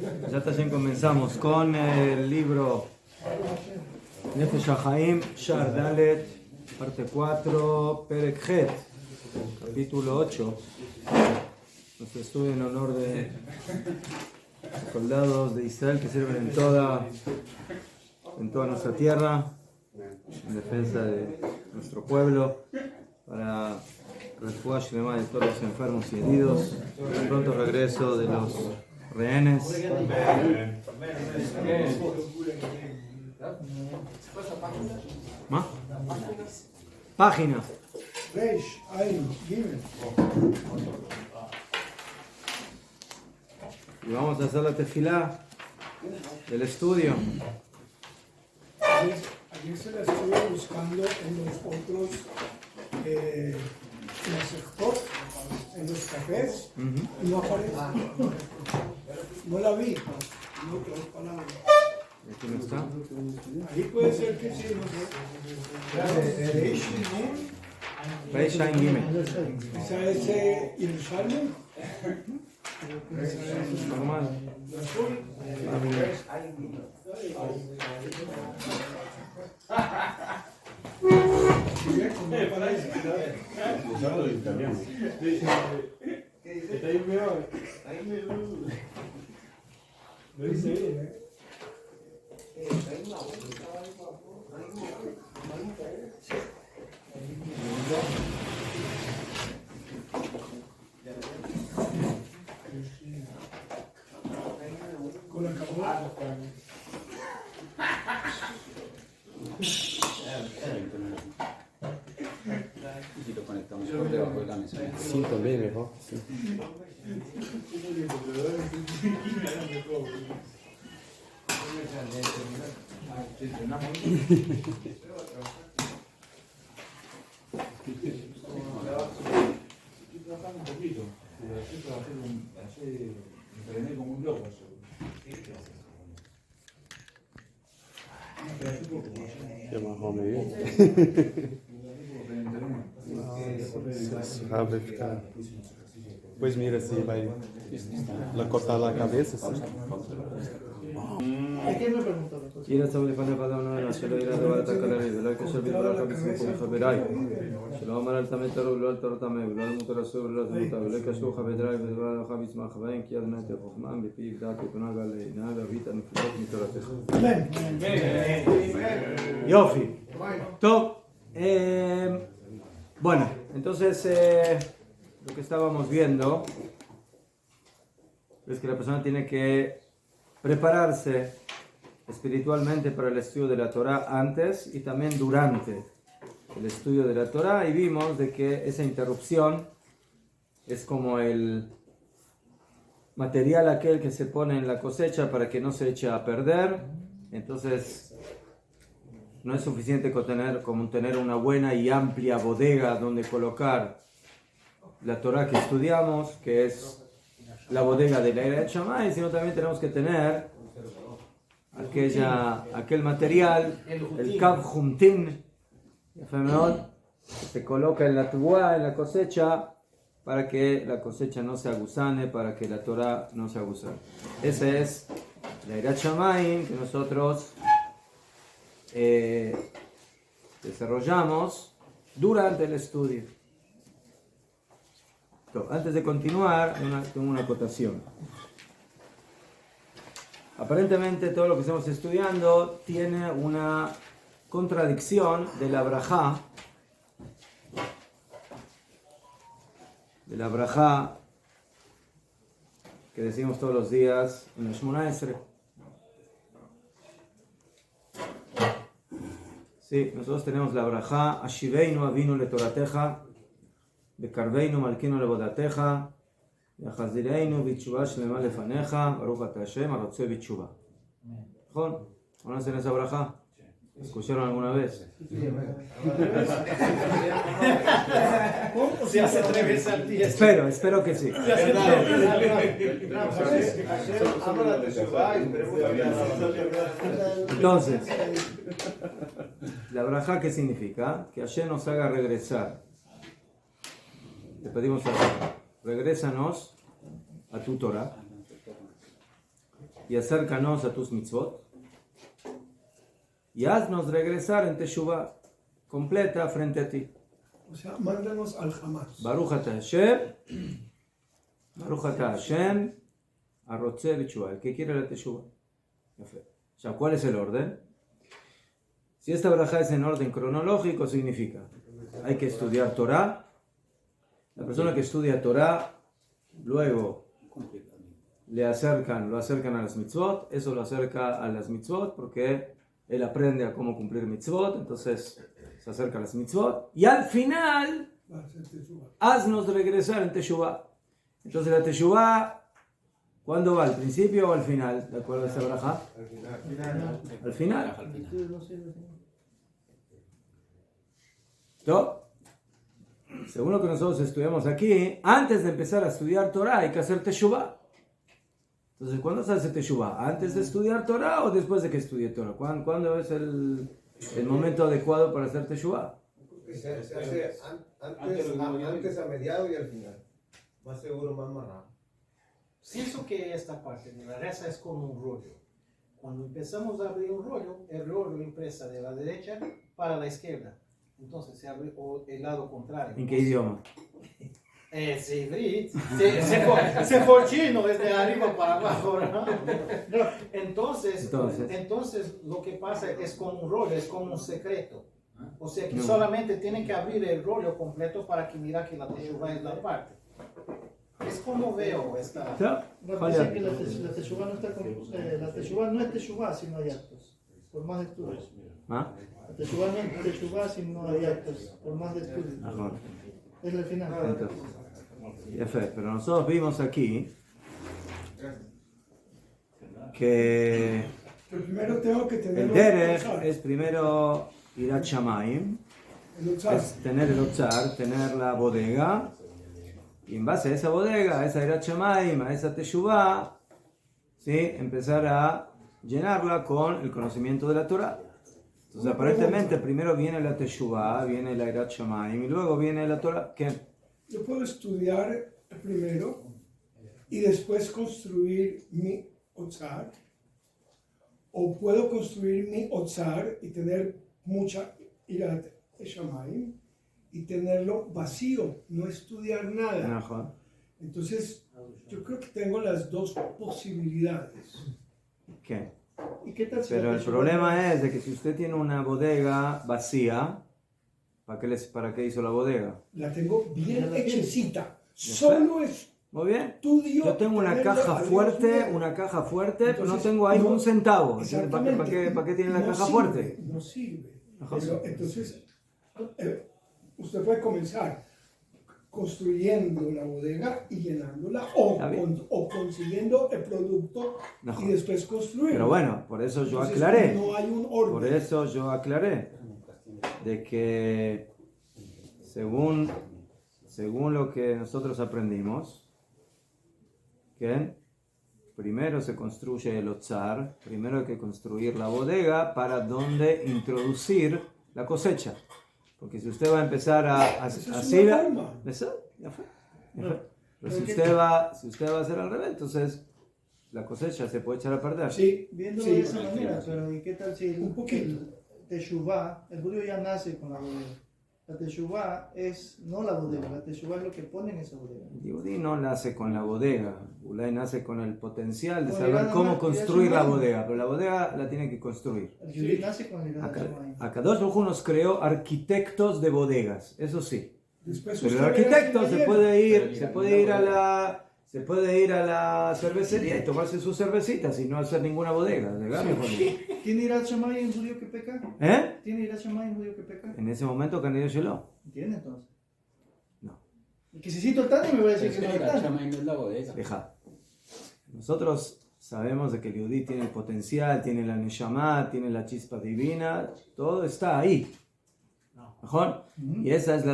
Ya también comenzamos con el libro Nefesh HaChaim, Shar Dalet, parte 4, Perek Het, capítulo 8. Nuestro estudio en honor de soldados de Israel que sirven en toda nuestra tierra, en defensa de nuestro pueblo, para refugiar Shlema de todos los enfermos y heridos, el pronto regreso de los rehenes. ¿Más? Página. Y vamos a hacer la tefilá del estudio. Ayer se la estuve buscando en los otros en los cafés, y no aparece. No la vi. No, otras palabras. ¿Aquí no está? Ahí puede ser que sí, no sé. Reish Ain Gimel. Esa es Yerushalmi. Normal. Está ahí peor. Lo dice bien, con la cabeza. Si lo conectamos por debajo de la mesa. Sí, también mejor. Sí. Entrené como un loco. Pues mira, si vai cortar la cabeza, ¿sí? ¿Quién me preguntó la cosa? ירא צום לפניך אדוני שלא ירא דבר אתה כללי ולא יקשר בדברך בסמכות חבריי שלא אמר אל תמת תרו ולא אל תרו טמא ולא אל מותר אסור ולא תמותה ולא יקשרו חבריי בדברך בשמח בהם כי אדוני תהיה חוכמם בפיו דעת ותונהג עלינה ואבית הנפלאות מתורתך. Yofi. Top. Bueno, entonces lo que estábamos viendo es que la persona tiene que prepararse espiritualmente para el estudio de la Torah antes y también durante el estudio de la Torah, y vimos de que esa interrupción es como el material aquel que se pone en la cosecha para que no se eche a perder. Entonces no es suficiente como tener una buena y amplia bodega donde colocar la Torah que estudiamos, que es la bodega de la Era Shammai, sino también tenemos que tener aquel material, el Kav Humtin, se coloca en la tubuá, en la cosecha, para que la cosecha no se agusane, para que la Torah no se agusane. Esa es la Era Shammai que nosotros desarrollamos durante el estudio. Antes de continuar, tengo una acotación. Aparentemente todo lo que estamos estudiando tiene una contradicción de la brajá, que decimos todos los días en el Shemona Esrei. Sí, nosotros tenemos la brajá, Ashiveinu avinu letorateja, Bekarveinu malkinu lebodateja, Yachazirenu bichuva shlema lefaneja, Baruch ata Hashem arotze bichuva. ¿Conocen esa brajá? ¿Escucharon alguna vez? ¿Cómo se hace 3 veces al día? Espero que sí. Entonces, la brajá, ¿qué significa? Que Hashem nos haga regresar. Le pedimos a Hashem, regrésanos a tu Torah. y acércanos a tus mitzvot. Y haznos regresar en Teshuvah completa frente a ti. O sea, mándanos al Hamas. Baruch ata Hashem, arrotze b'teshuvah, el que quiere la Teshuvah. Ya, ¿cuál es el orden? Si esta braja es en orden cronológico, significa hay que estudiar Torah. La persona que estudia Torah, luego lo acercan a las mitzvot. Eso lo acerca a las mitzvot porque él aprende a cómo cumplir mitzvot. Entonces se acerca a las mitzvot. Y al final, haznos regresar en Teshuvah. Entonces la Teshuvah, ¿cuándo va? ¿Al principio o al final? ¿De acuerdo a esta braja? Al final. ¿No? Según lo que nosotros estudiamos aquí, antes de empezar a estudiar Torah hay que hacer Teshuvah. Entonces, ¿cuándo se hace Teshuvah? ¿Antes de estudiar Torah o después de que estudie Torah? ¿Cuándo es el momento adecuado para hacer Teshuvah? Se hace antes, a mediado y al final. Más seguro, más rápido. Pienso que esta parte de la reza es como un rollo. Cuando empezamos a abrir un rollo, el rollo empieza de la derecha para la izquierda. Entonces se abre el lado contrario. ¿En qué idioma? Es hibrid. Se fue chino desde arriba para abajo, ¿no? Entonces lo que pasa es como un rollo, es como un secreto. O sea que solamente tienen que abrir el rollo completo para que mira que la Teshuvah es la parte. Es como veo esta. No, dicen que la Teshuvah no está la Teshuvah no es Teshuvah si no hay actos, por más estudios. ¿Ah? La Teshuvah no es Teshuvah si no hay actos, por más estudios. Es el final. Entonces, pero nosotros vimos aquí que Pero primero tengo que tener el derech es primero Irat Shamayim, es tener el Otzar, tener la bodega, y en base a esa bodega, a esa Irat Shamayim, a esa Teshuvah, ¿sí? Empezar a llenarla con el conocimiento de la Torah. Entonces, aparentemente, primero viene la Teshuvah, viene la Irat Shamayim, y luego viene la Torah. ¿Qué? Yo puedo estudiar primero y después construir mi Otzar, o puedo construir mi Otzar y tener mucha Irat Shamayim y tenerlo vacío, no estudiar nada. Entonces, yo creo que tengo las dos posibilidades. ¿Qué? ¿Y qué tal si Pero el problema es de que si usted tiene una bodega vacía, ¿para qué hizo la bodega? La tengo bien hechecita. Solo Muy bien. estudio. Yo tengo una caja fuerte, pero no tengo ahí un centavo. ¿Para qué tiene la caja fuerte? No sirve. Pero, entonces, usted puede comenzar construyendo la bodega y llenándola o consiguiendo el producto y después construirlo. Pero bueno, por eso yo Entonces, aclaré. no hay un orden. Por eso yo aclaré de que según lo que nosotros aprendimos, que primero se construye el Otzar, primero hay que construir la bodega para donde introducir la cosecha. Porque si usted va a empezar así, ya fue. Pero si usted va a hacer al revés, entonces la cosecha se puede echar a perder. Sí, viéndolo de esa manera, pero ¿y qué tal si un poquito? Teshuvah, el judío ya nace con la bodega? La Teshuvah es no la bodega, la Teshuvah es lo que pone en esa bodega. El Yehudí no nace con la bodega, Ulay nace con el potencial de saber cómo construir la bodega, pero la bodega la tiene que construir. El Yehudí nace con el Akadosh Baruj Hu nos creó arquitectos de bodegas, eso sí. Después Pero el arquitecto se puede ir a la cervecería y tomarse su cervecita sin no hacer ninguna bodega. ¿Tiene Irat Shamayim en judío que peca? ¿Tiene Irat Shamayim en judío que peca? En ese momento Candido Shelo. ¿Tiene entonces? No. Y que si cito el Tani me va a decir que no hay Tani. no es la bodega. Deja. Nosotros sabemos de que el Yehudí tiene el potencial, tiene la Neshama, tiene la chispa divina, todo está ahí. ¿Mejor? Y eso es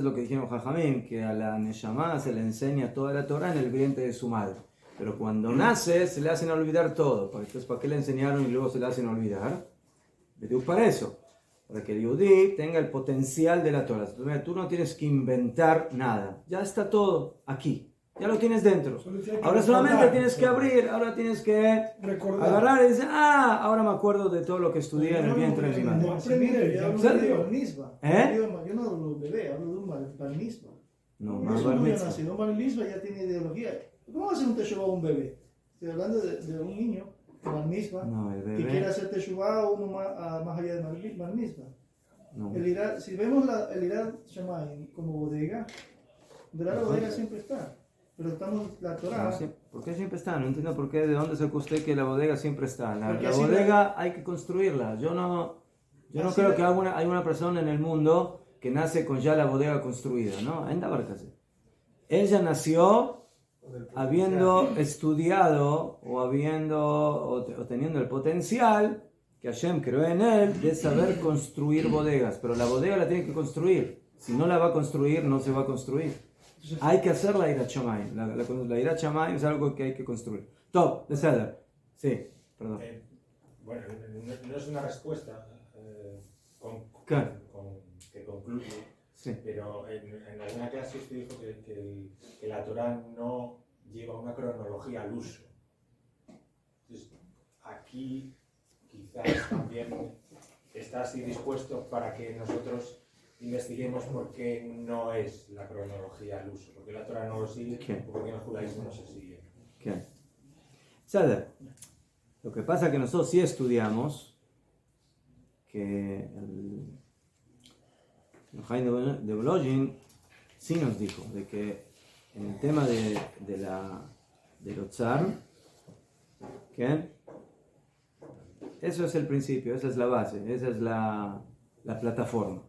lo que dijimos Jajamim, que a la Neshama se le enseña toda la Torah en el vientre de su madre. Pero cuando nace se le hacen olvidar todo. Entonces, ¿para qué le enseñaron y luego se le hacen olvidar? Para eso. Para que el Yehudí tenga el potencial de la Torah. Entonces, tú no tienes que inventar nada. Ya está todo aquí. Ya lo tienes dentro. Solo tienes que Ahora solamente recordar. tienes que abrir, ahora tienes que Recordar. agarrar y decir, ahora me acuerdo de todo lo que estudié en el vientre de mi madre. No aprender, Yo hablo ¿Serio? de bar mitzvah. ¿Eh? Yo no hablo de bebé, hablo de un bar mitzvah. No, Un más bar niño mitzvah. nacido, un bar mitzvah ya tiene ideología. ¿Cómo va a hacer un teshuvah a un bebé? Estoy hablando de un niño, bar mitzvah, No, el que quiere bebé. hacer teshuvah uno más allá de bar mitzvah. No. Si vemos el Irad Shamayim como bodega, ¿verdad? La bodega siempre está. Pero estamos, la Torah, ¿Por qué siempre está? No entiendo por qué, de dónde sacó usted que la bodega siempre está. La Porque así bodega hay que construirla. Yo no Así creo la- que hay una persona en el mundo que nace con ya la bodega construida, ¿no? Ainda Barcase. Ella nació habiendo estudiado o teniendo el potencial que Hashem creó en él de saber construir bodegas. Pero la bodega la tiene que construir. Si no la va a construir, no se va a construir. Hay que hacer la Irat Shamayim. La Irat Shamayim es algo que hay que construir. Top, de Ceder. Sí, perdón. Bueno, no es una respuesta ¿Qué? que concluye, Sí. pero en alguna clase usted dijo que la Torah no lleva una cronología al uso. Entonces, aquí quizás también está así dispuesto para que nosotros investiguemos por qué no es la cronología al uso, porque la Torah no lo sigue, ¿Qué? o porque en el judaísmo no se sigue. ¿Qué? Ceder. Lo que pasa es que nosotros sí estudiamos que el Jaime de Bologin sí nos dijo de que en el tema del Otzar, ¿qué? Eso es el principio, esa es la base, esa es la plataforma.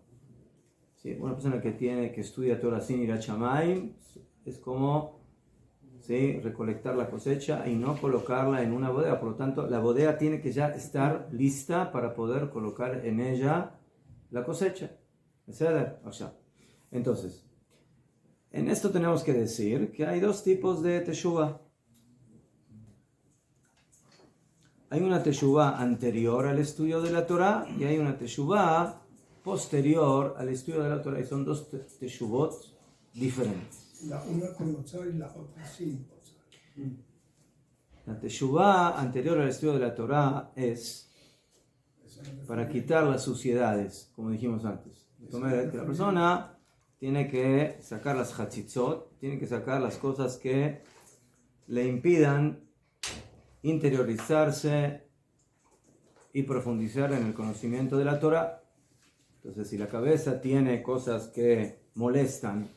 ¿Sí? Una persona que estudia Torah sin Irat Shamayim es como, ¿sí?, recolectar la cosecha y no colocarla en una bodega. Por lo tanto, la bodega tiene que ya estar lista para poder colocar en ella la cosecha. O sea, entonces, en esto tenemos que decir que hay dos tipos de teshuvah. Hay una teshuvah anterior al estudio de la Torah y hay una teshuvah posterior al estudio de la Torah. Y son dos teshuvot diferentes. La una con Otzar y la otra sin Otzar. La teshuvah anterior al estudio de la Torah es para quitar las suciedades, como dijimos antes. Que la persona tiene que sacar las hatzitzot, tiene que sacar las cosas que le impidan interiorizarse y profundizar en el conocimiento de la Torah. Entonces, si la cabeza tiene cosas que molestan,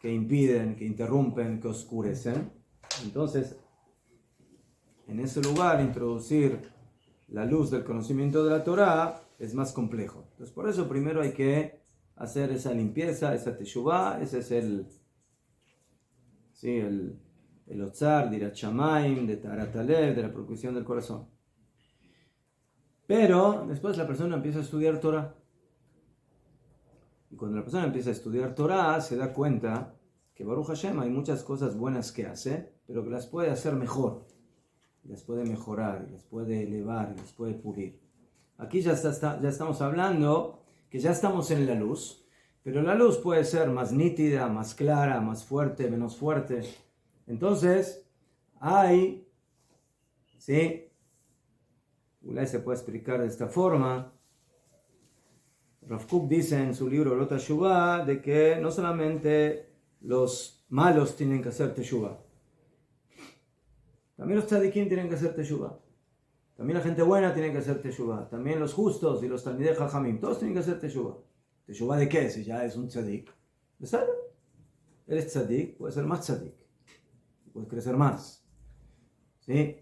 que impiden, que interrumpen, que oscurecen, entonces en ese lugar introducir la luz del conocimiento de la Torah es más complejo. Entonces, por eso primero hay que hacer esa limpieza, esa teshuvah. Ese es el Otzar, de Irat Shamayim, de Taharat Halev, de la purificación del corazón. Pero después la persona empieza a estudiar Torah. Y cuando la persona empieza a estudiar Torah, se da cuenta que Baruch Hashem hay muchas cosas buenas que hace, pero que las puede hacer mejor, las puede mejorar, las puede elevar, las puede pulir. Aquí ya estamos hablando que ya estamos en la luz, pero la luz puede ser más nítida, más clara, más fuerte, menos fuerte. Entonces, ¿sí? Ulay se puede explicar de esta forma. Rav Kook dice en su libro Lot HaTeshuvah de que no solamente los malos tienen que hacer teshuvah, también los tzadikim tienen que hacer teshuvah, también la gente buena tiene que hacer teshuvah, también los justos y los talmidei jajamim, todos tienen que hacer teshuvah. ¿Teshuvah de qué? Si ya es un tzadik, eres tzadik, puedes ser más tzadik, puedes crecer más, ¿sí?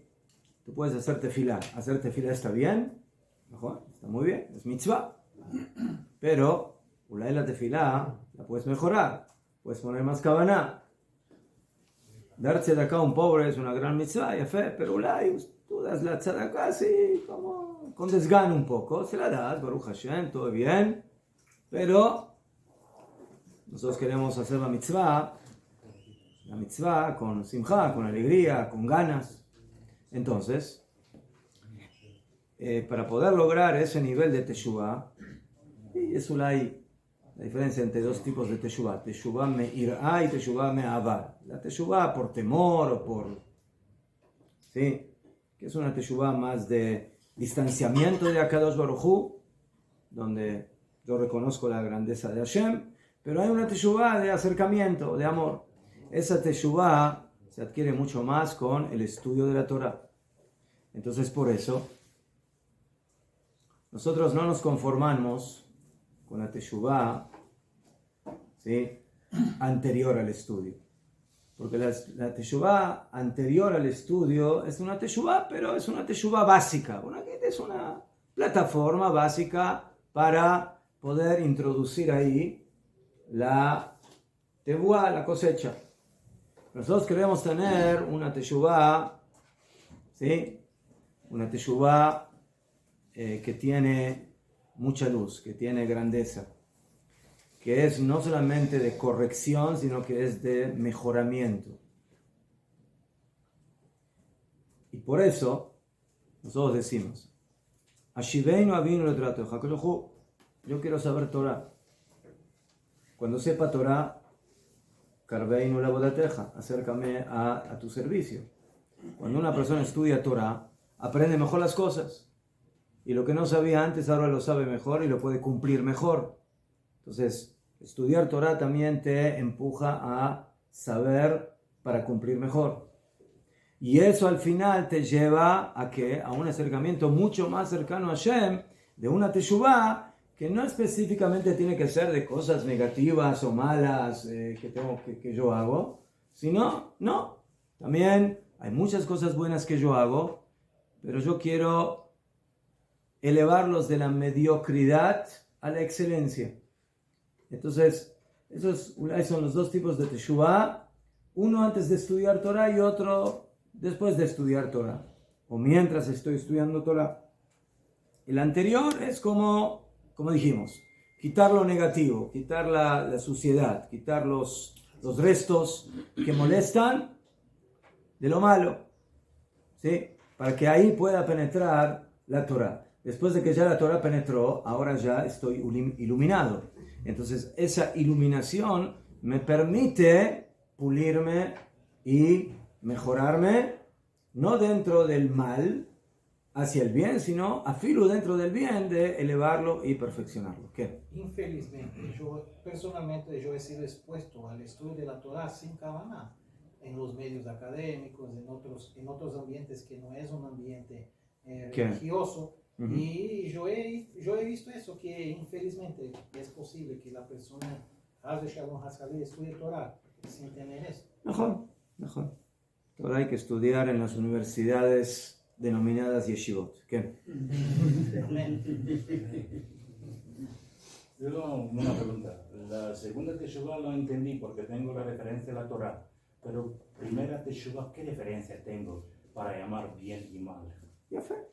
Tú puedes hacer tefilá. Hacer tefilá está bien, mejor, está muy bien, es mitzvah. Pero, ulay la tefilá la puedes mejorar, puedes poner más kavaná. Dar tzedakah a un pobre es una gran mitzvah, y fe, pero ulay, tú das la tzedakah así, como con desgano un poco, se la das, Baruch Hashem, todo bien, pero nosotros queremos hacer la mitzvah con simcha, con alegría, con ganas. Entonces, para poder lograr ese nivel de teshuvah, y es ulay la diferencia entre dos tipos de teshuvah. Teshuvah me'irá y teshuvah me'avá. La teshuvah por temor o por... ¿sí? Que es una teshuvah más de distanciamiento de Akadosh Baruj Hu, donde yo reconozco la grandeza de Hashem, pero hay una teshuvah de acercamiento, de amor. Esa teshuvah se adquiere mucho más con el estudio de la Torah. Entonces, por eso, nosotros no nos conformamos con la teshuvah, ¿sí?, anterior al estudio. Porque la teshuvah anterior al estudio es una teshuvah, pero es una teshuvah básica. Es una plataforma básica para poder introducir ahí la tebuá, la cosecha. Nosotros queremos tener una teshuvah, ¿sí?, una teshuvah que tiene mucha luz, que tiene grandeza, que es no solamente de corrección, sino que es de mejoramiento. Y por eso nosotros decimos, Ashiveinu avinu letrateja, yo quiero saber Torah. Cuando sepa Torah, Karveinu lavodateja, acércame a tu servicio. Cuando una persona estudia Torah, aprende mejor las cosas. Y lo que no sabía antes, ahora lo sabe mejor y lo puede cumplir mejor. Entonces, estudiar Torah también te empuja a saber para cumplir mejor. Y eso al final te lleva a ¿qué? A un acercamiento mucho más cercano a Hashem, de una teshuvah, que no específicamente tiene que ser de cosas negativas o malas que yo hago, sino, no, también hay muchas cosas buenas que yo hago, pero yo quiero elevarlos de la mediocridad a la excelencia. Entonces, esos son los dos tipos de teshuvah, uno antes de estudiar Torah y otro después de estudiar Torah, o mientras estoy estudiando Torah. El anterior es como dijimos, quitar lo negativo, quitar la suciedad, quitar los restos que molestan de lo malo, ¿sí?, para que ahí pueda penetrar la Torah. Después de que ya la Torah penetró, ahora ya estoy iluminado. Entonces, esa iluminación me permite pulirme y mejorarme, no dentro del mal hacia el bien, sino a filo dentro del bien de elevarlo y perfeccionarlo. ¿Qué? Infelizmente, yo personalmente he sido expuesto al estudio de la Torah sin Kavaná, en los medios académicos, en otros ambientes que no es un ambiente religioso. Uh-huh. Y yo he visto eso, que infelizmente es posible que la persona estudie Torah sin tener eso. Mejor. Ahora hay que estudiar en las universidades denominadas yeshivot. ¿Qué? Yo una pregunta. La segunda teshuvah lo entendí porque tengo la referencia a la Torah. Pero primera teshuvah, ¿qué referencia tengo para llamar bien y mal? Ya fue.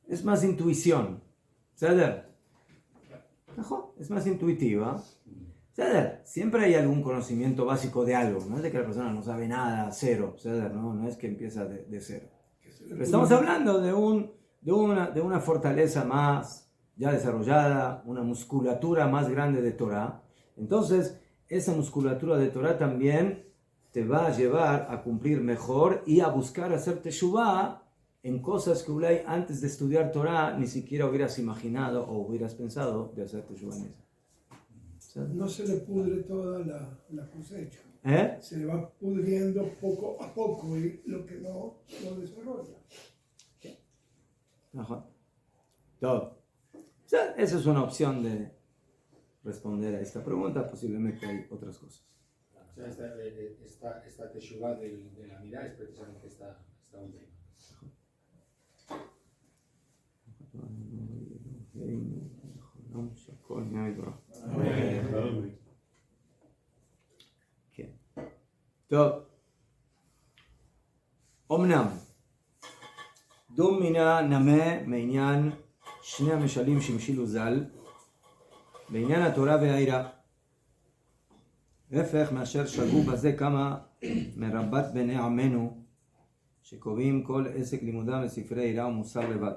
Es más intuición. ¿Sabes? Es más intuitiva. ¿Sabes? Siempre hay algún conocimiento básico de algo. No es de que la persona no sabe nada, cero. ¿Sabes? No es que empieza de cero. Pero estamos hablando de una fortaleza más ya desarrollada, una musculatura más grande de Torah. Entonces, esa musculatura de Torah también te va a llevar a cumplir mejor y a buscar hacer teshuvah en cosas que antes de estudiar Torah ni siquiera hubieras imaginado o hubieras pensado de hacer teshuvah en eso. No se le pudre toda la cosecha. Se le va pudriendo poco a poco y lo que no lo desarrolla. Ajá. Todo. Esa es una opción de responder a esta pregunta. Posiblemente hay otras cosas. O sea, esta teshuvah de la mirada es precisamente esta última. טוב, אמנם דום מינה נמה מעניין שני המשלים שהמשילו ז"ל בעניין התורה והיראה, ההפך מאשר שגו בזה כמה מרבת בני עמנו שקובעים כל עסק לימודם לספרי יראה ומוסר לבד.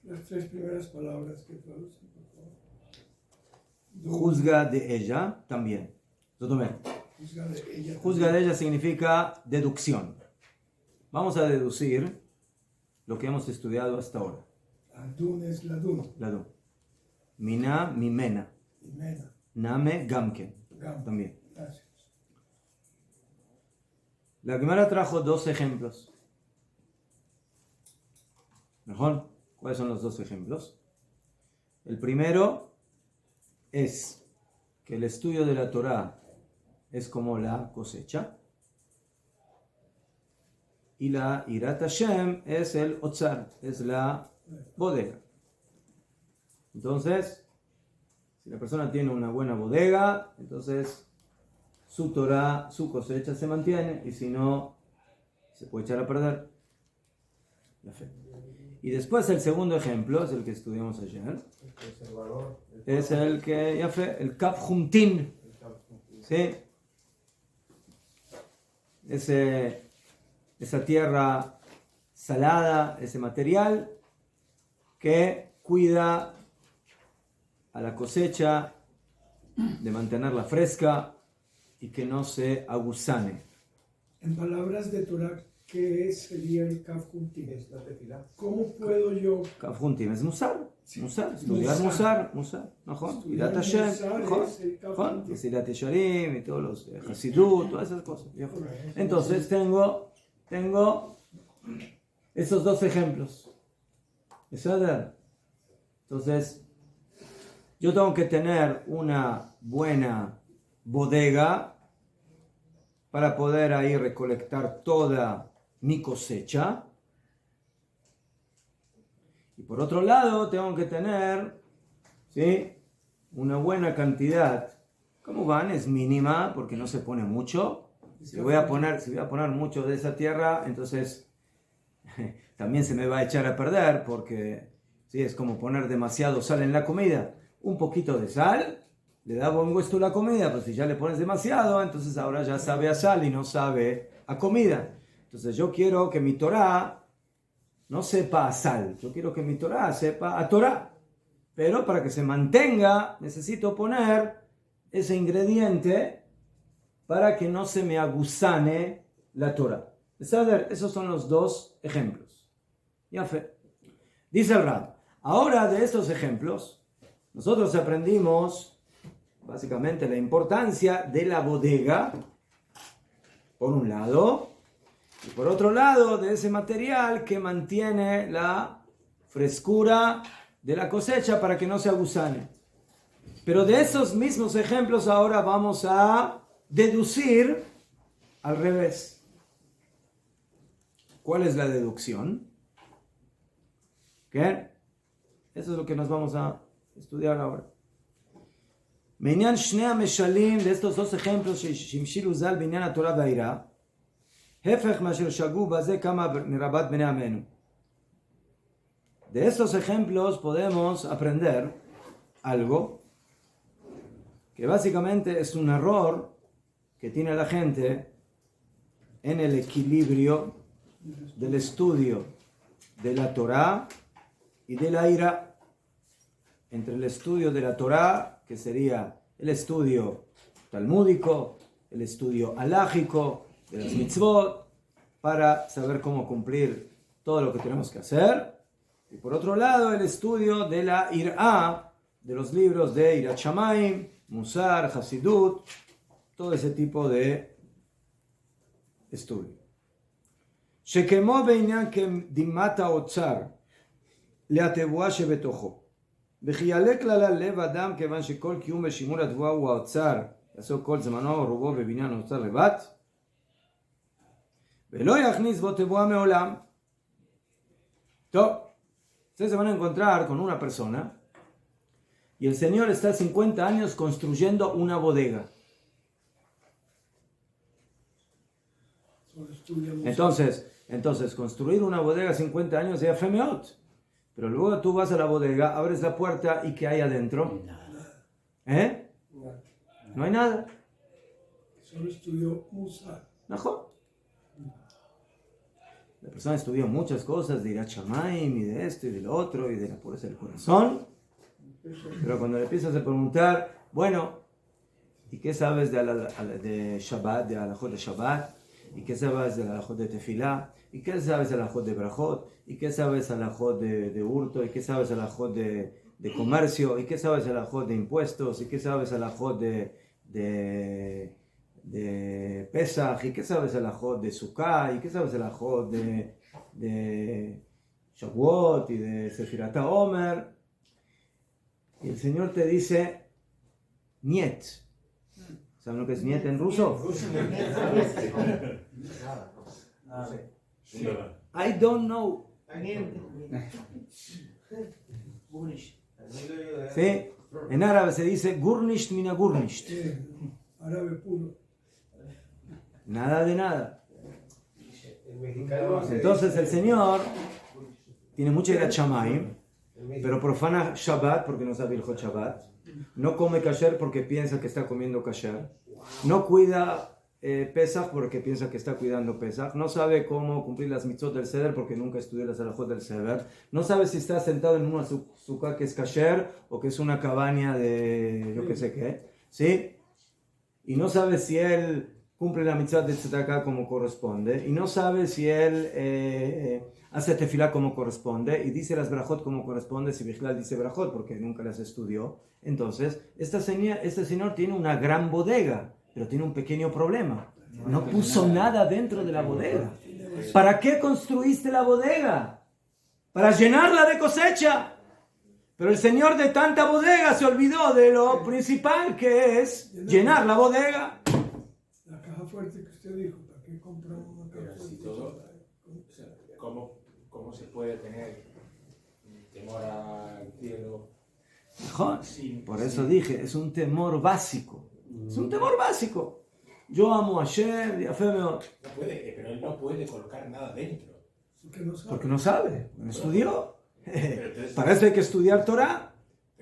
Las tres primeras palabras que traducen, por favor. juzga de ella también. Juzga de ella significa deducción. Vamos a deducir lo que hemos estudiado hasta ahora. Ladun es ladun. Ladun. Mina, mimena. Mimena. Name, gamken. Gam. También. Gracias. La Gemara trajo 2 ejemplos. ¿Mejor? ¿Cuáles son los 2 ejemplos? El primero es que el estudio de la Torá es como la cosecha. Y la Irat Hashem es el Otzar, es la bodega. Entonces, si la persona tiene una buena bodega, entonces su Torá, su cosecha se mantiene, y si no, se puede echar a perder la fe. Y después el segundo ejemplo, es el que estudiamos ayer, es el que, ya fue, el Kaf Humtin, ¿sí? Esa tierra salada, ese material que cuida a la cosecha de mantenerla fresca y que no se aguzane. En palabras de Torah, ¿qué sería el Kaf Humtin? Es la tefilá. ¿Cómo puedo yo Kaf Humtin es Musar. Musar, estudiar Musar. ¿No? estudiar Irat Hashem, Musar? ¿no? Es el Kaf ¿no? Humtin. Es Irat Yesharim y todos los Hasidut, todas esas cosas. Entonces tengo esos 2 ejemplos. Entonces, yo tengo que tener una buena bodega para poder ahí recolectar toda mi cosecha. Y por otro lado, tengo que tener, ¿sí?, una buena cantidad. ¿Cómo van? Es mínima porque no se pone mucho. Si voy a poner mucho de esa tierra, entonces también se me va a echar a perder, porque ¿sí?, es como poner demasiado sal en la comida. Un poquito de sal le da buen gusto a la comida, pero si ya le pones demasiado, entonces ahora ya sabe a sal y no sabe a comida. Entonces yo quiero que mi Torá no sepa a sal, yo quiero que mi Torá sepa a Torá. Pero para que se mantenga, necesito poner ese ingrediente para que no se me aguzane la Torá. Esos son los 2 ejemplos. Ya fe. Dice el Rab, ahora de estos ejemplos, nosotros aprendimos básicamente la importancia de la bodega, por un lado, y por otro lado, de ese material que mantiene la frescura de la cosecha para que no se aguzane. Pero de esos mismos ejemplos ahora vamos a deducir al revés. ¿Cuál es la deducción? ¿Qué? Eso es lo que nos vamos a estudiar ahora. Meñan Shnea Meshalim, de estos 2 ejemplos, Shimshilu Zal, Binyan Torah Vaira, Hefech Masher Shagu Baze Kama Mirabat Bnei Amenu. De estos ejemplos podemos aprender algo que básicamente es un error que tiene la gente en el equilibrio del estudio de la Torá y de la ira. Entre el estudio de la Torá, que sería el estudio talmúdico, el estudio halágico de las mitzvot, para saber cómo cumplir todo lo que tenemos que hacer. Y por otro lado, el estudio de la Irá, de los libros de Irat Shamayim, Musar, Hasidut, todo ese tipo de estudio. Shekemo beinyan dimata otzar leatevua shebetocho. וכיעלה כלל לב אדם כיוון שכל קיום ושימור התבואה הוא האוצר, יעשו כל זמנו ורובו בבניין האוצר לבד, ולא יכניס בו תבואה מעולם. טוב, ustedes se van a encontrar con una persona y el señor está 50 años construyendo una bodega. Entonces construir una bodega 50 años es femeot. Pero luego tú vas a la bodega, abres la puerta y ¿qué hay adentro? ¿Eh? No hay nada. Solo estudió Musar. ¿No? La persona estudió muchas cosas de Irat Shamayim y de esto y del otro y de la pureza del corazón. Pero cuando le empiezas a preguntar Bueno, ¿y qué sabes de Shabbat, de alajot de Shabbat? ¿Y qué sabes de alajot de Tefilá? ¿Y qué sabes de alajot de Brajot? ¿Y qué sabes de alajot de hurto? ¿Y qué sabes de alajot de comercio? ¿Y qué sabes de alajot de impuestos? ¿Y qué sabes de alajot de Pesach? ¿Y qué sabes de alajot de Sukkah? ¿Y qué sabes de alajot de Shavuot y de Sefirat HaOmer? Y el Señor te dice, Niet. ¿Saben lo que es Niet en ruso? I don't know. ¿Sí? En árabe se dice Gurnisht mina Gurnisht. Árabe puro. Nada de nada. El mexicano Entonces el Señor tiene mucha ira Shamayim, pero profana Shabbat porque no sabe el Hot Shabbat. No come kasher porque piensa que está comiendo kasher. No cuida Pesach porque piensa que está cuidando Pesach. No sabe cómo cumplir las mitzvot del Seder porque nunca estudió las halajot del Seder. No sabe si está sentado en una sukkah que es kasher o que es una cabaña de yo qué sé qué. ¿Sí? Y no sabe si él cumple la mitzvah de tzedakah como corresponde. Y no sabe si él hace tefilá como corresponde. Y dice las brajot como corresponde. Si Bichlal dice brajot porque nunca las estudió. Entonces, este señor tiene una gran bodega, pero tiene un pequeño problema. No puso nada dentro de la bodega. ¿Para qué construiste la bodega? Para llenarla de cosecha. Pero el señor de tanta bodega se olvidó de lo principal que es llenar la bodega. La caja fuerte que usted dijo, ¿para qué compramos una caja Pero si fuerte? todo, o sea, ¿cómo se puede tener temor al cielo? Mejor. Por eso dije, es un temor básico. Es un temor básico. Yo amo a Hashem y a Femeo. No puede, pero él no puede colocar nada dentro. Porque no sabe, no estudió. Para eso hay que estudiar Torah.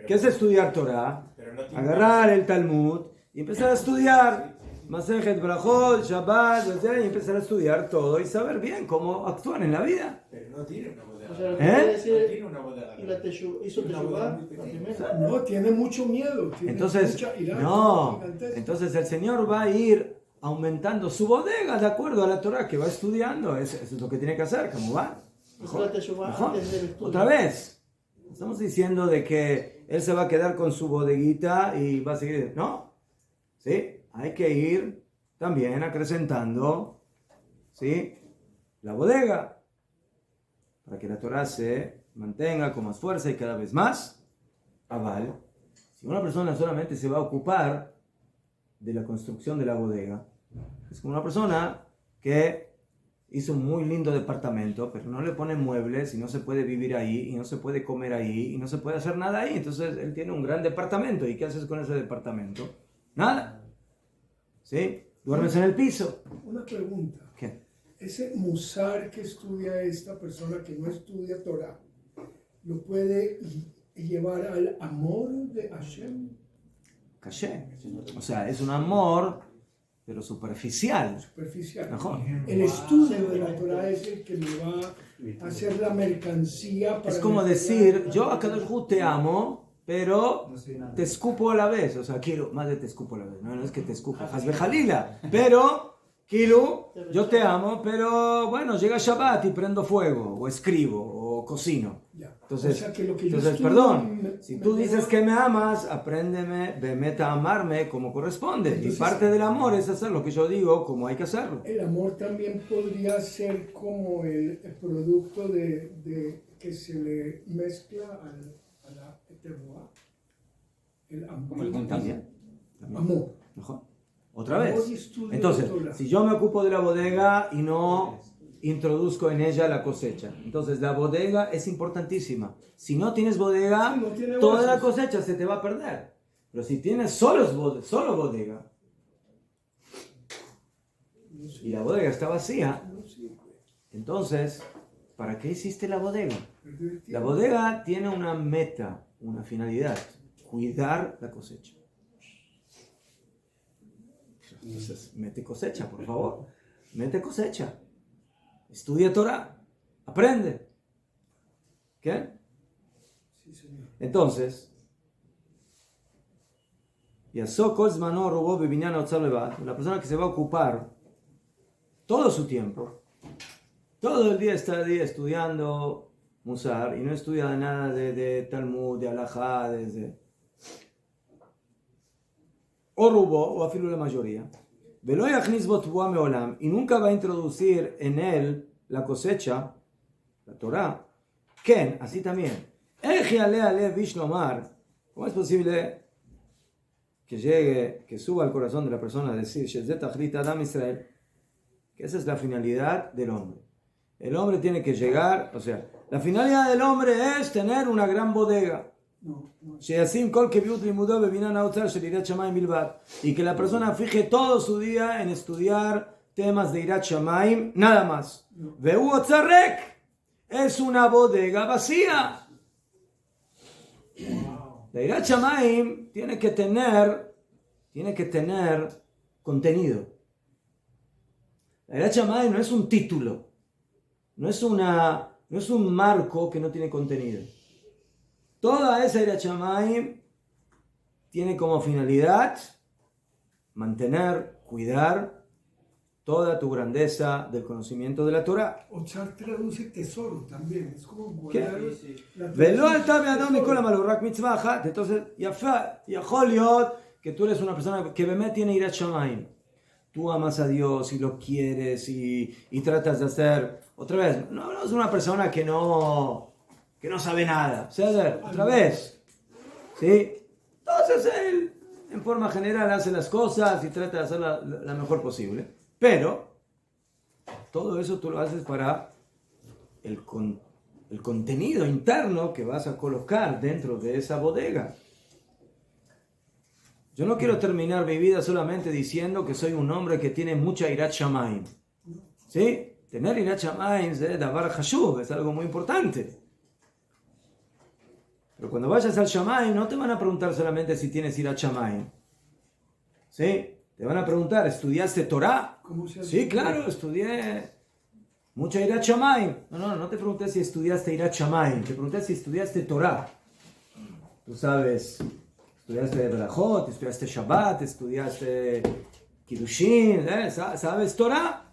¿Qué es estudiar Torah? Agarrar el Talmud y empezar a estudiar Masejet Brajot, Shabbat, y empezar a estudiar todo y saber bien cómo actuar en la vida. Pero no tiene una bodega. O sea, lo que ¿Eh? quiere decir, No tiene una bodega. y la hizo Teshuvah, la primera. No, tiene mucho miedo. Tiene Entonces, mucha ira, no. gigantesca. Entonces el Señor va a ir aumentando su bodega de acuerdo a la Torah que va estudiando. Eso es lo que tiene que hacer, ¿cómo va? Hizo la Teshuvah Mejor. antes del estudio. Otra vez. Estamos diciendo de que él se va a quedar con su bodeguita y va a seguir. No. ¿Sí? Hay que ir también acrecentando, ¿sí?, la bodega para que la Torah se mantenga con más fuerza y cada vez más aval. Si una persona solamente se va a ocupar de la construcción de la bodega, es como una persona que hizo un muy lindo departamento, pero no le pone muebles y no se puede vivir ahí, y no se puede comer ahí, y no se puede hacer nada ahí. Entonces él tiene un gran departamento. ¿Y qué haces con ese departamento? Nada. ¿Sí? Duermes en el piso. Una pregunta. ¿Qué? Ese musar que estudia esta persona que no estudia Torah, ¿lo puede llevar al amor de Hashem? Caché. O sea, es un amor, pero superficial. Superficial. Mejor. El estudio de la Torah es el que me va a hacer la mercancía para... Es como decir, yo a Kadosh Hu te amo, pero te escupo a la vez. O sea, quiero, más de te escupo a la vez. No es que te escupo, Hasbe Jalila. Pero, quiero, yo te amo, pero bueno, llega Shabbat y prendo fuego, o escribo, o cocino. Ya. Entonces, O sea, que lo que yo entonces estudio perdón, si me tú lleva- dices que me amas, apréndeme, vemete a amarme como corresponde. Entonces, y parte del amor es hacer lo que yo digo, como hay que hacerlo. El amor también podría ser como el producto de que se le mezcla a la eterna. El amor. También. Amor. Mejor. Otra Amor vez. y estudio Entonces, de Torah. si yo me ocupo de la bodega y no introduzco en ella la cosecha, entonces la bodega es importantísima. Si no tienes bodega, Sí, no tiene toda la bases. cosecha se te va a perder. Pero si tienes solo bodega y la bodega está vacía, No sirve. entonces, ¿para qué hiciste la bodega? Perder La tiempo. bodega tiene una meta, una finalidad: cuidar la cosecha. Entonces, mete cosecha, por favor. Mete cosecha. Estudia Torah. Aprende. ¿Qué? Sí, señor. Entonces, y asó kol zmano rubo bebinyan haotzar levad, la persona que se va a ocupar todo su tiempo, todo el día está estudiando Musar y no estudia nada de Talmud, de Halajá, o rubo, o afilo la mayoría. Velo yachniz bo tvuah meolam, y nunca va a introducir en él la cosecha, la Torah. Ken, así también. ¿Cómo es posible que suba al corazón de la persona a decir Adam Israel, que esa es la finalidad del hombre? El hombre tiene que llegar, o sea, la finalidad del hombre es tener una gran bodega. Y que la persona fije todo su día en estudiar temas de Irat Shamayim, nada más. Es una bodega vacía. La Irat Shamayim tiene que tener contenido. La Irat Shamayim no es un título, no es un marco que no tiene contenido. Toda esa Irat Shamayim tiene como finalidad mantener, cuidar toda tu grandeza del conocimiento de la Torah. Otzar traduce tesoro también, es como guardar la Torah. Entonces, que tú eres una persona que bemet tiene Irat Shamayim. Tú amas a Dios y lo quieres y tratas de hacer, otra vez, no es una persona que no sabe nada. Otra vez. ¿Sí? Entonces él, en forma general, hace las cosas y trata de hacerlas la mejor posible. Pero, todo eso tú lo haces para el contenido interno que vas a colocar dentro de esa bodega. Yo no quiero terminar mi vida solamente diciendo que soy un hombre que tiene mucha Irat Shamayim. ¿Sí? Tener Irat Shamayim es Davar Hashuv, es algo muy importante. Pero cuando vayas al Shamayim no te van a preguntar solamente si tienes Irat Shamayim. ¿Sí? Te van a preguntar, ¿estudiaste Torah? Sí, claro, estudié mucha Irat Shamayim. No te pregunté si estudiaste Irat Shamayim, te pregunté si estudiaste Torah. Tú sabes, estudiaste Berajot, estudiaste Shabbat, estudiaste Kiddushin, ¿sabes Torah?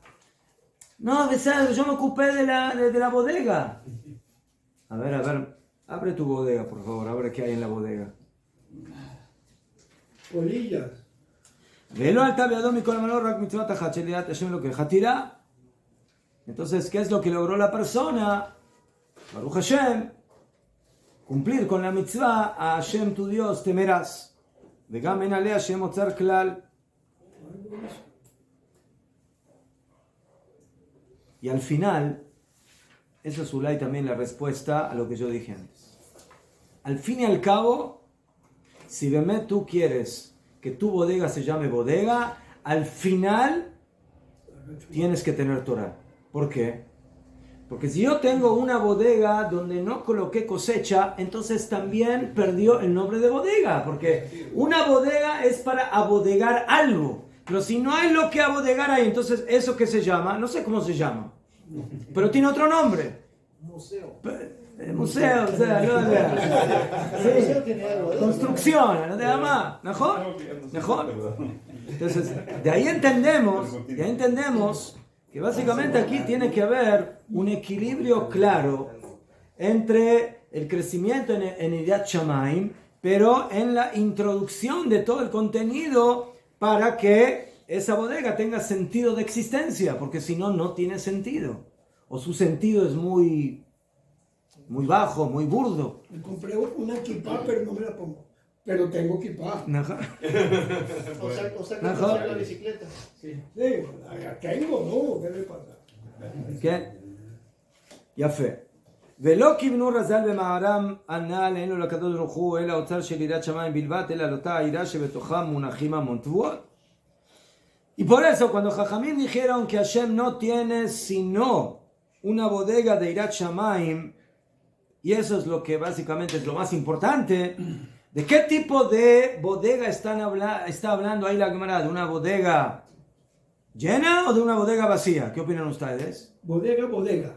No, yo me ocupé de la bodega. A ver, abre tu bodega, por favor, abre qué hay en la bodega. Polillas. Entonces, ¿qué es lo que logró la persona? Baruch Hashem, cumplir con la mitzvah, a Hashem tu Dios temerás. Vegam en alea Hashem otzar klal. Y al final, eso es Ulay también la respuesta a lo que yo dije antes. Al fin y al cabo, si Bemet tú quieres que tu bodega se llame bodega, al final tienes que tener Torah. ¿Por qué? Porque si yo tengo una bodega donde no coloqué cosecha, entonces también perdió el nombre de bodega, porque una bodega es para abodegar algo. Pero si no hay lo que abodegar ahí, entonces eso que se llama, no sé cómo se llama, pero tiene otro nombre. Museo. Museo, o sea, sí. Construcción, ¿no te llama? ¿Mejor? Entonces, de ahí entendemos que básicamente aquí tiene que haber un equilibrio claro entre el crecimiento en Irat Shamayim, pero en la introducción de todo el contenido para que esa bodega tenga sentido de existencia, porque si no, no tiene sentido. O su sentido es muy bajo, muy burdo. Me compré una kippah, pero no me la pongo. Pero tengo kippah. O sea que la bicicleta. Sí, la tengo, ¿no? ¿Qué le pasa? ¿Qué? יפה. ולא כיוונו רז"ל במאמרם הנ"ל אין לו לקדוש ברוך הוא אלא אוצר של יראת שמיים בלבד, אלא על אותה עירה שבתוכה מונחים המון תבואות. Y por eso cuando Jajamim dijeron que Hashem no tiene sino una bodega de Irat Shamayim, y eso es lo que básicamente es lo más importante, ¿de qué tipo de bodega está hablando ahí la Gemara? ¿De una bodega llena o de una bodega vacía? ¿Qué opinan ustedes? Bodega.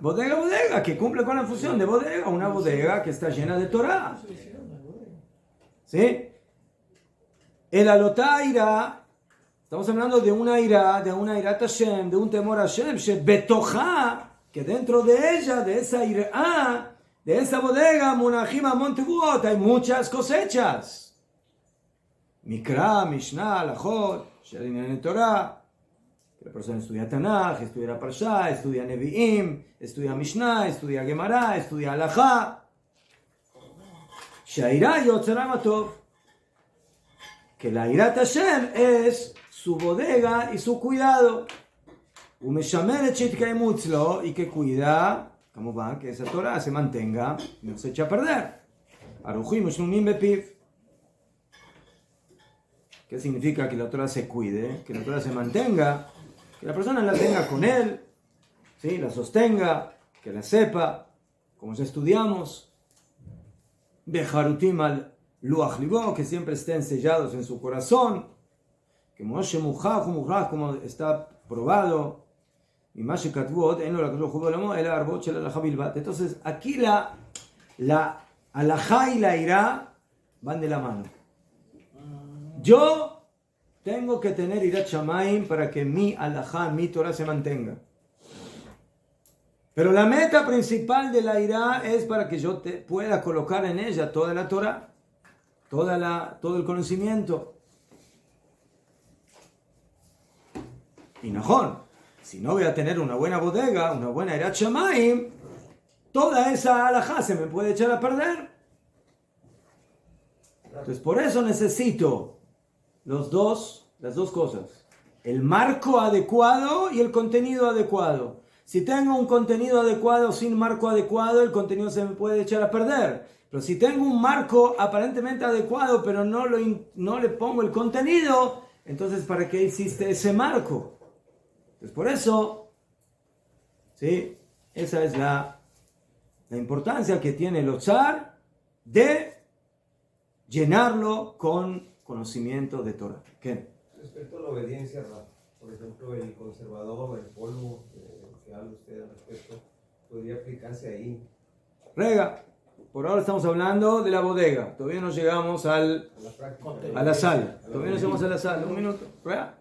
Bodega, que cumple con la función de bodega, una bodega que está llena de Torah. ¿Sí? El alotá ira, estamos hablando de una ira Hashem, de un temor a Hashem, que dentro de ella, de esa ira, de esa bodega, Munachim Amon Tevuot, hay muchas cosechas. Mikra, Mishnah, Lachot, Sherin Torah. La persona estudia Tanaj, estudia Parshá, estudia Nevi'im, estudia Mishnah, estudia Gemara, estudia Halajá. Shaira Yotzera Matov. Que la Irat Hashem es su bodega y su cuidado. Y que cuida, ¿cómo va? Que esa Torah se mantenga y no se echa a perder. ¿Qué significa que la Torah se cuide? Que la Torah se mantenga, que la persona la tenga con él, ¿sí? La sostenga, que la sepa, como ya estudiamos. Bejarutim al Luach Libo, que siempre estén sellados en su corazón, que Moshe Mujah, como está probado, y Mashe Katvuot, en lo que lo jugó el árbol, el alajá bilbat. Entonces, aquí la alajá y la irá van de la mano. Yo tengo que tener irat shamayim para que mi alajá, mi Torah se mantenga. Pero la meta principal de la irá es para que yo pueda colocar en ella toda la Torah, todo el conocimiento. Y najón, si no voy a tener una buena bodega, una buena irat shamayim, toda esa alajá se me puede echar a perder. Entonces por eso necesito las dos cosas. El marco adecuado y el contenido adecuado. Si tengo un contenido adecuado sin marco adecuado, el contenido se me puede echar a perder. Pero si tengo un marco aparentemente adecuado, pero no le pongo el contenido, entonces ¿para qué hiciste ese marco? Entonces por eso, ¿sí? Esa es la importancia que tiene el Otzar de llenarlo con conocimiento de Torah. ¿Qué? Respecto a la obediencia, por ejemplo, el conservador, el polvo, que habla usted al respecto, podría aplicarse ahí. Rega, por ahora estamos hablando de la bodega. Todavía no llegamos a la sal. Todavía no llegamos a la sal. Un minuto. Rega.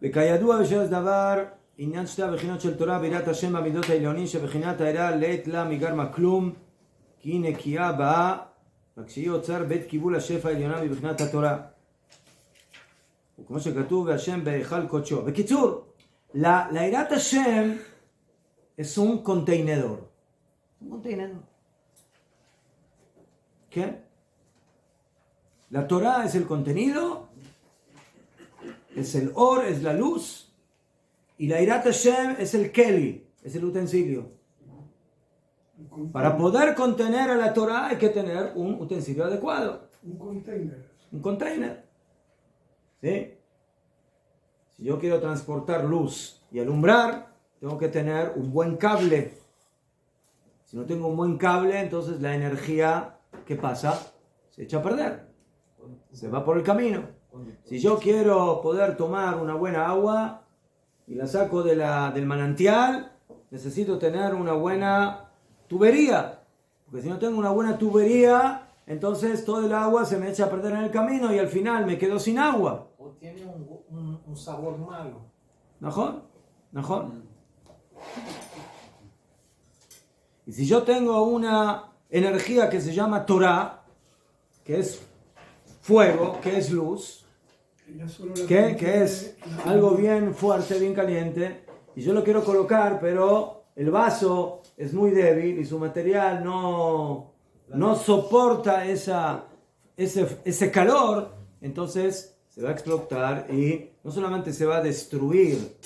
וכידוע בשרס דבר, עניין שתי הבחינות של תורה ביראת השם במידות העליונים, שבחינת העירה לעת לה מגרמה כלום, כי היא נקייה באה, רק שהיא אוצר בית קיבול השפע העליונה מבחינת התורה. וכמו שכתוב, והשם בהיכל קודשו. בקיצור, לעירת השם es un contenedor. Un contenedor. ¿Qué? La Torah es el contenido, es el or, es la luz, y la Irat Hashem es el keli, es el utensilio. Para poder contener a la Torah hay que tener un utensilio adecuado. Un container. Un container. ¿Sí? Si yo quiero transportar luz y alumbrar, tengo que tener un buen cable. Si no tengo un buen cable, entonces la energía, ¿qué pasa? Se echa a perder. Se va por el camino. Si yo quiero poder tomar una buena agua y la saco del manantial, necesito tener una buena tubería. Porque si no tengo una buena tubería, entonces todo el agua se me echa a perder en el camino y al final me quedo sin agua. O tiene un sabor malo. ¿Najón? Y si yo tengo una energía que se llama Torah, que es fuego, que es luz, que es algo bien fuerte, bien caliente, y yo lo quiero colocar, pero el vaso es muy débil y su material no soporta ese calor, entonces se va a explotar y no solamente se va a destruir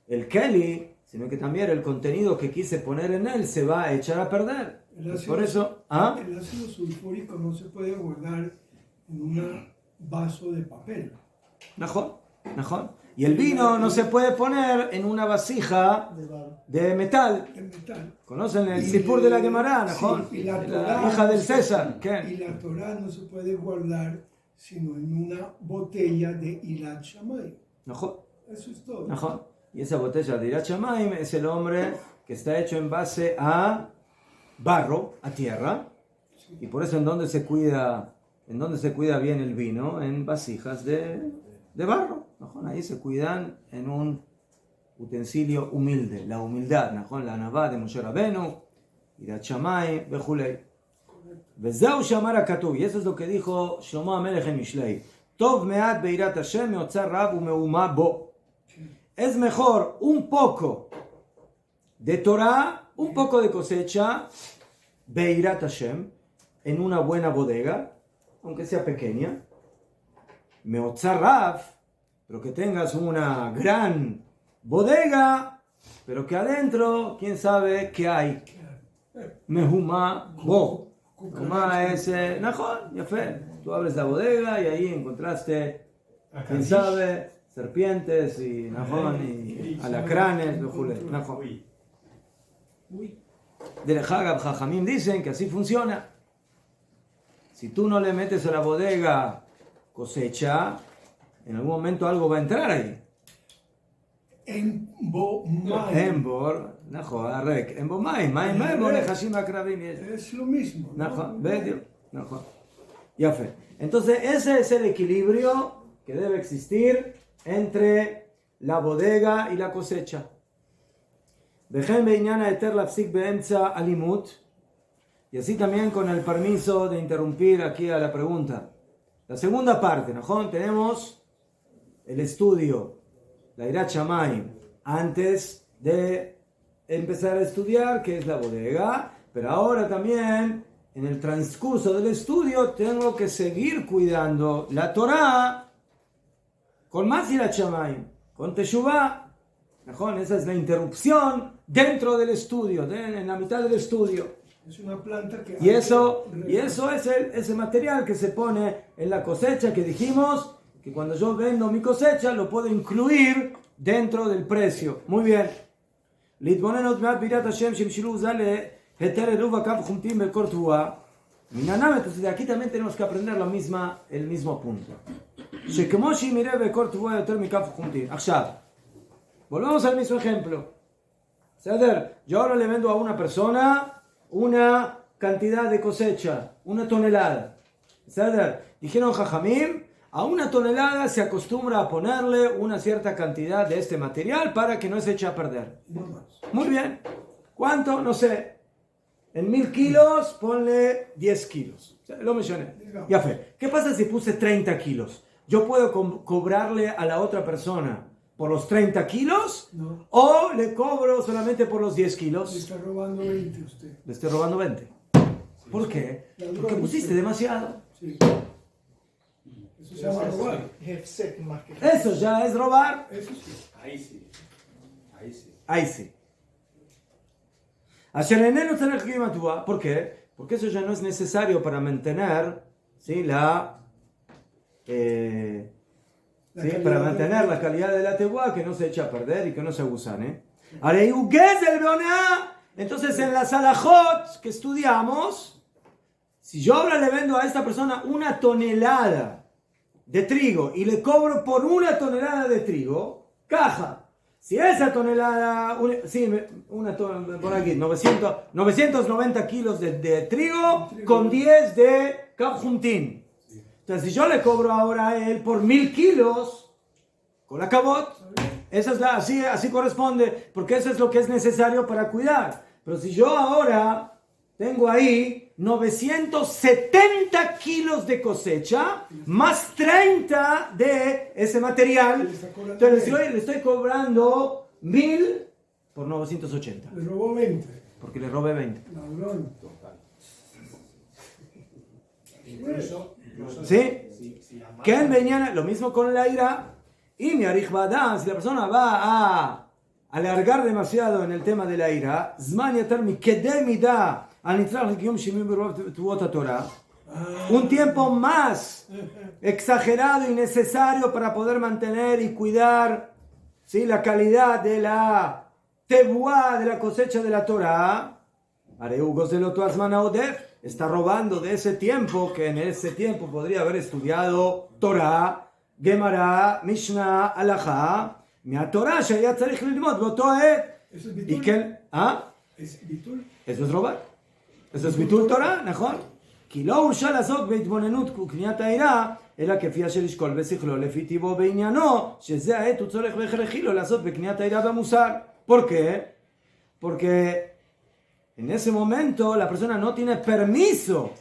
el keli, sino que también el contenido que quise poner en él se va a echar a perder. Por eso, el ácido sulfúrico no se puede guardar en un vaso de papel. Najón. Y el vino no se puede poner en una vasija de metal. ¿Conocen el Sipur de la Gemara? Najón. Sí, y la hija del César. ¿Qué? Y la Torah no se puede guardar sino en una botella de Irat Shamayim. Najón. Eso es todo. Najón. Y esa botella de Irat Shamayim es el hombre que está hecho en base a barro, a tierra. Y por eso en donde se cuida ¿En dónde se cuida bien el vino? En vasijas de barro. ¿No? Ahí se cuidan en un utensilio humilde. La humildad, ¿no? La anavá de Moshe Rabenu, Yirat Shamayim, Bejulei. Vezeu shamar hakatuv. Y eso es lo que dijo Shlomo HaMelech en Mishlei. Tov me'at beirat Hashem meotzar rab umeuma bo. Es mejor un poco de Torah, un poco de cosecha, beirat Hashem, en una buena bodega, aunque sea pequeña, meotzar rab, pero que tengas una gran bodega, pero que adentro, quién sabe qué hay. Mehuma bo. Mehuma es, najón, ya fe. Tú abres la bodega y ahí encontraste, quién sabe, serpientes y najón y alacranes, najón. De Hagab Jajamim dicen que así funciona. Si tú no le metes a la bodega cosecha, en algún momento algo va a entrar ahí. Embor, es lo mismo. Ya fe. Entonces ese es el equilibrio que debe existir entre la bodega y la cosecha. Y así también con el permiso de interrumpir aquí a la pregunta. La segunda parte, ¿no? Tenemos el estudio, la Yirat Shamayim, antes de empezar a estudiar qué es la bodega, pero ahora también en el transcurso del estudio tengo que seguir cuidando la Torah con más Yirat Shamayim, con Teshuvah. Esa es la interrupción dentro del estudio, en la mitad del estudio. Es una planta que... Y eso es ese material que se pone en la cosecha, que dijimos que cuando yo vendo mi cosecha lo puedo incluir dentro del precio. Muy bien. Entonces de aquí también tenemos que aprender el mismo punto. Volvamos al mismo ejemplo. Yo ahora le vendo a una persona una cantidad de cosecha, una tonelada. Dijeron Jajamim, a una tonelada se acostumbra a ponerle una cierta cantidad de este material para que no se eche a perder. Muy bien. ¿Cuánto? No sé. En 1000 kilos, ponle 10 kilos. Lo mencioné. Ya fue. ¿Qué pasa si puse 30 kilos? ¿Yo puedo cobrarle a la otra persona por los 30 kilos? No. ¿O le cobro solamente por los 10 kilos? Le está robando 20 usted. Le estoy robando 20. ¿Por qué? Porque pusiste demasiado. Sí. Eso se llama robar. Eso ya es robar. Eso sí. Ahí sí. Ahí sí. Ahí sí. ¿Por qué? Porque eso ya no es necesario para mantener, ¿sí? Para mantener la calidad de la tebuá, que no se echa a perder y que no se gusane. Entonces en las alajot que estudiamos, si yo ahora le vendo a esta persona una tonelada de trigo y le cobro por una tonelada de trigo, caja. Si esa tonelada, por aquí, 990 kilos de trigo con 10 de kabjuntin. Entonces, si yo le cobro ahora a él por 1000 kilos, con la cabot, esa es así corresponde, porque eso es lo que es necesario para cuidar. Pero si yo ahora tengo ahí 970 kilos de cosecha, más 30 de ese material, entonces le estoy cobrando 1000 por 980. Le robó 20. Porque le robé 20. Ladrón. ¿Sí? Que en Beñana, lo mismo con la ira. Y mi arijbadán, si la persona va a alargar demasiado en el tema de la ira, zman yatar mikedemida anitrach l'kiyum shimim berov tevot haTorah, un tiempo más exagerado y necesario para poder mantener y cuidar, ¿sí?, la calidad de la tebuá, de la cosecha de la Torah. Está robando de ese tiempo, que en ese tiempo podría haber estudiado Torah, Gemara, Mishnah, Halajá, מהתורה שהיה צריך ללמוד באותו עת. ¿Es bitul? ¿Es bitul? Eso es robar. Eso es bitul Torah, ¿נכון? כי לא הורשה לעסוק בהתבוננות וקניית העירה, אלא כפי אשר ישקול בשכלו לפי טיבו בעניינו, שזה העת הוא צורך והכרחי לו לעשות בקניית העירה במוסר. ¿Por qué? Porque en ese momento la persona no tiene permiso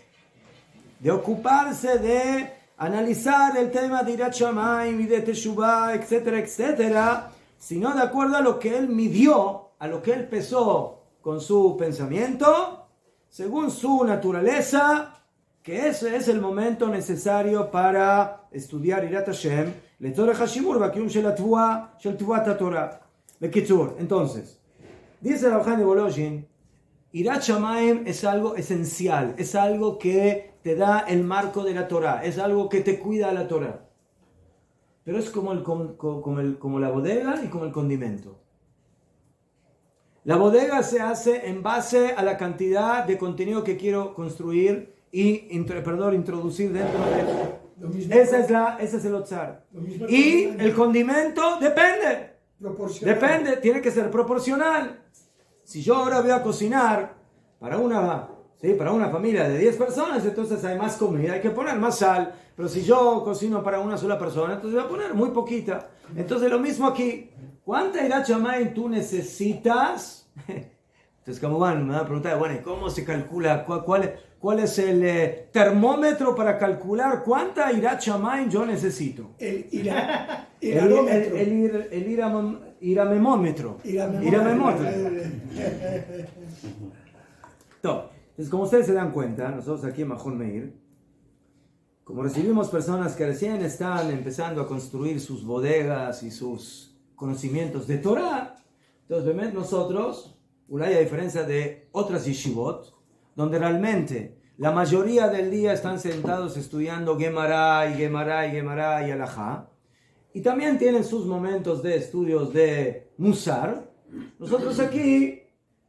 de ocuparse de analizar el tema de Irat Shamayim y de Teshuvah, etcétera, etcétera, sino de acuerdo a lo que él midió, a lo que él pesó con su pensamiento, según su naturaleza, que ese es el momento necesario para estudiar Irat Hashem, לצורך השימור והקיום של תבואת התורה. בקיצור, entonces, dice Rav Chaim de Volozhin, Irat Shamayim es algo esencial, es algo que te da el marco de la Torah, es algo que te cuida la Torah. Pero es como la bodega y como el condimento. La bodega se hace en base a la cantidad de contenido que quiero construir y introducir dentro de... Ese es el otzar. Y el condimento depende. Depende, tiene que ser proporcional. Si yo ahora voy a cocinar para una familia de 10 personas, entonces hay más comida, hay que poner más sal. Pero si yo cocino para una sola persona, entonces voy a poner muy poquita. Entonces lo mismo aquí. ¿Cuánta Irat Shamayim tú necesitas? Entonces, como van, me van a preguntar, bueno, ¿cómo se calcula? ¿Cuál es el termómetro para calcular cuánta Irat Shamayim yo necesito? El iramemómetro. Entonces, como ustedes se dan cuenta, nosotros aquí en Mahon Meir, como recibimos personas que recién están empezando a construir sus bodegas y sus conocimientos de Torah, entonces nosotros, a diferencia de otras yeshivot, donde realmente la mayoría del día están sentados estudiando Gemara y Alajá, y también tienen sus momentos de estudios de Musar, nosotros aquí,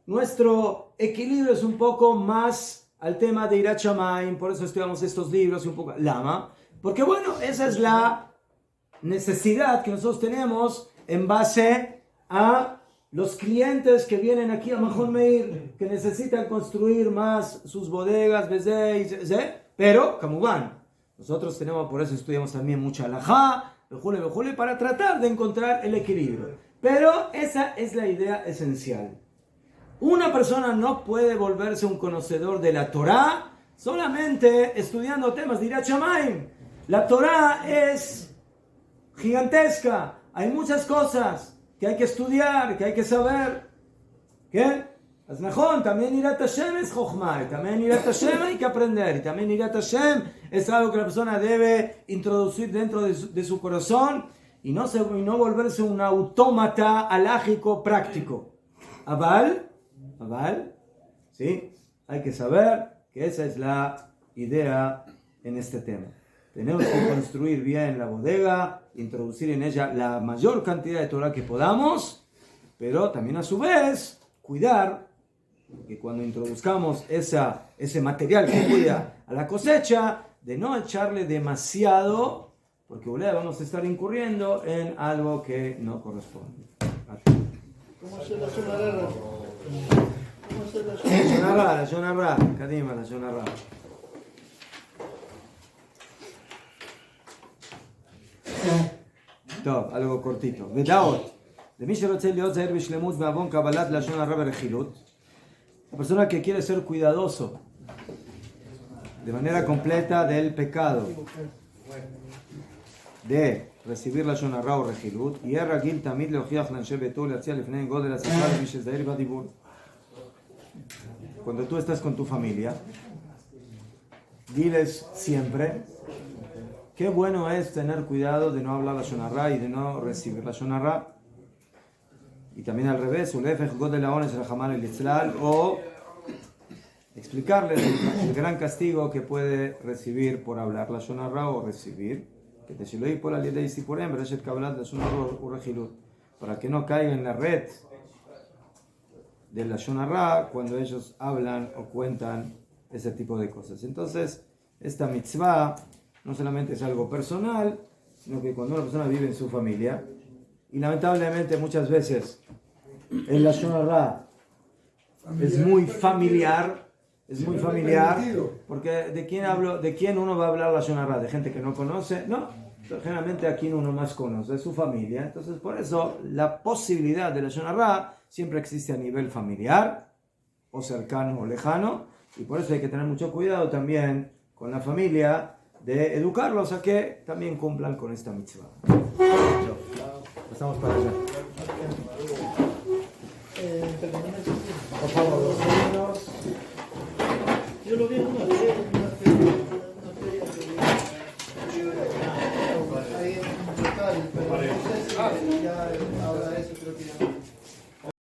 nuestro equilibrio es un poco más al tema de Irat Shamayim, por eso estudiamos estos libros y un poco Lama, porque bueno, esa es la necesidad que nosotros tenemos en base a los clientes que vienen aquí a Mahon Meir, que necesitan construir más sus bodegas, pero, como van, nosotros tenemos, por eso estudiamos también mucha alajá, para tratar de encontrar el equilibrio. Pero esa es la idea esencial. Una persona no puede volverse un conocedor de la Torah solamente estudiando temas de Irat Shamayim. La Torah es gigantesca. Hay muchas cosas que hay que estudiar, que hay que saber. ¿Qué? Pues mejor, también Irat Hashem es Chokhmah, y también Irat Hashem hay que aprender, y también Irat Hashem es algo que la persona debe introducir dentro de su corazón y no volverse un autómata alágico práctico. Aval, ¿sí? Hay que saber que esa es la idea en este tema. Tenemos que construir bien la bodega, introducir en ella la mayor cantidad de Torah que podamos, pero también a su vez cuidar que cuando introduzcamos ese material que cuida a la cosecha, de no echarle demasiado, porque vamos a estar incurriendo en algo que no corresponde. ¿Cómo hacer la zona rara? La zona rara, Kadima, la zona rara. טוב, algo cortito. ודאות, למי שרוצה להיות זהיר בשלמות בעוון קבלת לשון הרע ברכילות, la persona que quiere ser cuidadoso de manera completa del pecado de recibir לשון הרע o רכילות, יהיה רגיל תמיד להוכיח לאנשי ביתו להציע לפני גודל השכר למי שזהיר בדיבור. Cuando tú estás con tu familia, diles siempre qué bueno es tener cuidado de no hablar la Lashon Hara y de no recibir la Lashon Hara. Y también al revés, o explicarles el gran castigo que puede recibir por hablar la Lashon Hara o recibir, para que no caiga en la red de la Lashon Hara cuando ellos hablan o cuentan ese tipo de cosas. Entonces, esta mitzvah no solamente es algo personal, sino que cuando una persona vive en su familia, y lamentablemente muchas veces el Lashon Hara es muy familiar, es muy Sí, familiar, permitido. porque ¿de quién uno va a hablar la Shonara? ¿De gente que no conoce? No, generalmente a quien uno más conoce, de su familia. Entonces, por eso, la posibilidad de la Shonara siempre existe a nivel familiar, o cercano o lejano, y por eso hay que tener mucho cuidado también con la familia, de educarlos a que también cumplan con esta mitzvah. Pasamos para allá. Por favor, los niños. Yo lo vi en una feria que ahí en un local, pero no sé si ya ahora eso creo que ya no.